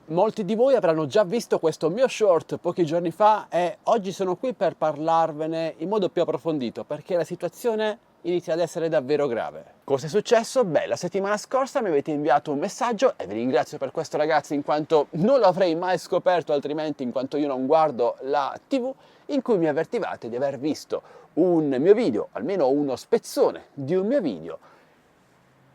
Molti di voi avranno già visto questo mio short pochi giorni fa e oggi sono qui per parlarvene in modo più approfondito perché la situazione inizia ad essere davvero grave. Cosa è successo? Beh, la settimana scorsa mi avete inviato un messaggio e vi ringrazio per questo ragazzi in quanto non l'avrei mai scoperto altrimenti in quanto io non guardo la TV, in cui mi avvertivate di aver visto un mio video, almeno uno spezzone di un mio video,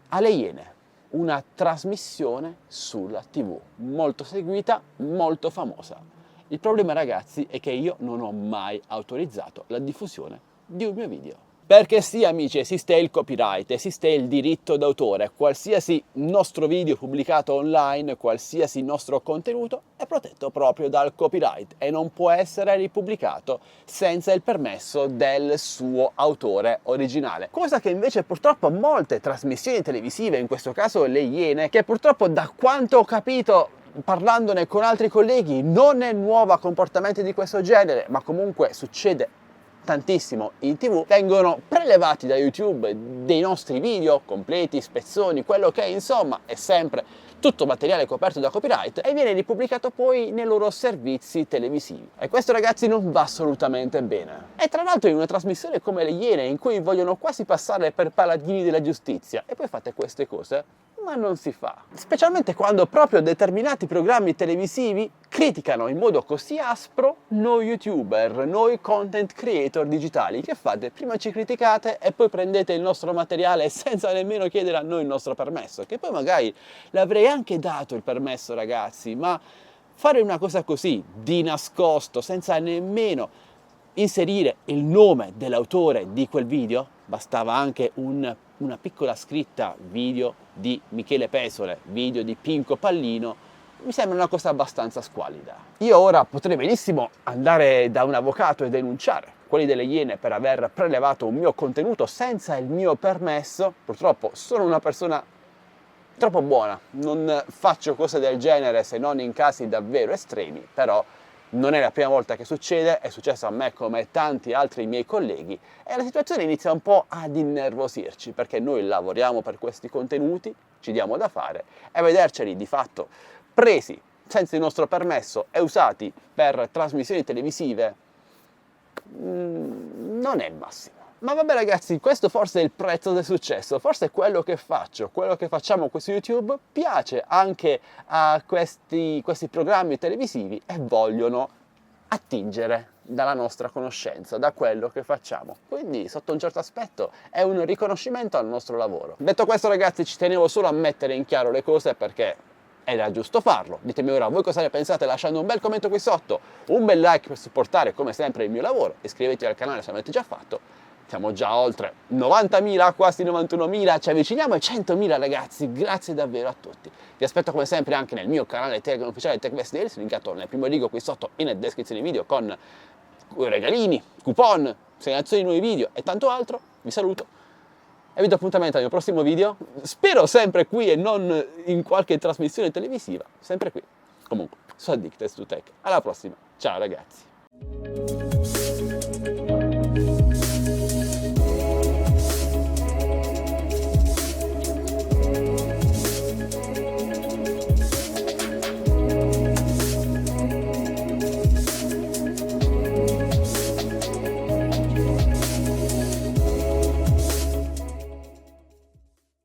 alle Iene. Una trasmissione sulla TV, molto seguita, molto famosa. Il problema ragazzi è che io non ho mai autorizzato la diffusione di un mio video. Perché sì amici, esiste il copyright, esiste il diritto d'autore, qualsiasi nostro video pubblicato online, qualsiasi nostro contenuto è protetto proprio dal copyright e non può essere ripubblicato senza il permesso del suo autore originale. Cosa che invece purtroppo molte trasmissioni televisive, in questo caso le Iene, che purtroppo da quanto ho capito parlandone con altri colleghi non è nuova comportamenti di questo genere, ma comunque succede tantissimo in TV, vengono prelevati da YouTube dei nostri video completi, spezzoni, quello che è, insomma è sempre tutto materiale coperto da copyright e viene ripubblicato poi nei loro servizi televisivi. E questo ragazzi non va assolutamente bene. E tra l'altro in una trasmissione come Le Iene in cui vogliono quasi passare per paladini della giustizia e poi fate queste cose, ma non si fa. Specialmente quando proprio determinati programmi televisivi criticano in modo così aspro noi youtuber, noi content creator digitali. Che fate? Prima ci criticate e poi prendete il nostro materiale senza nemmeno chiedere a noi il nostro permesso, che poi magari l'avrei anche dato il permesso ragazzi, ma fare una cosa così, di nascosto, senza nemmeno inserire il nome dell'autore di quel video, bastava anche una piccola scritta video di Michele Pesole, video di Pinco Pallino, mi sembra una cosa abbastanza squallida. Io ora potrei benissimo andare da un avvocato e denunciare quelli delle Iene per aver prelevato un mio contenuto senza il mio permesso. Purtroppo sono una persona troppo buona, non faccio cose del genere se non in casi davvero estremi, però non è la prima volta che succede, è successo a me come tanti altri miei colleghi e la situazione inizia un po' ad innervosirci perché noi lavoriamo per questi contenuti, ci diamo da fare e vederceli di fatto presi senza il nostro permesso e usati per trasmissioni televisive non è il massimo. Ma vabbè ragazzi, questo forse è il prezzo del successo, forse quello che faccio, quello che facciamo qui su YouTube piace anche a questi programmi televisivi e vogliono attingere dalla nostra conoscenza, da quello che facciamo. Quindi sotto un certo aspetto è un riconoscimento al nostro lavoro. Detto questo ragazzi, ci tenevo solo a mettere in chiaro le cose perché era giusto farlo. Ditemi ora voi cosa ne pensate lasciando un bel commento qui sotto, un bel like per supportare come sempre il mio lavoro, iscrivetevi al canale se l'avete già fatto. Siamo già oltre 90.000, quasi 91.000, ci avviciniamo ai 100.000 ragazzi, grazie davvero a tutti. Vi aspetto come sempre anche nel mio canale Telegram ufficiale TechBest Daily, linkato nel primo rigo qui sotto in descrizione video con regalini, coupon, segnalazioni di nuovi video e tanto altro. Vi saluto e vi do appuntamento al mio prossimo video, spero sempre qui e non in qualche trasmissione televisiva, sempre qui. Comunque, su Addicted to Tech. Alla prossima, ciao ragazzi.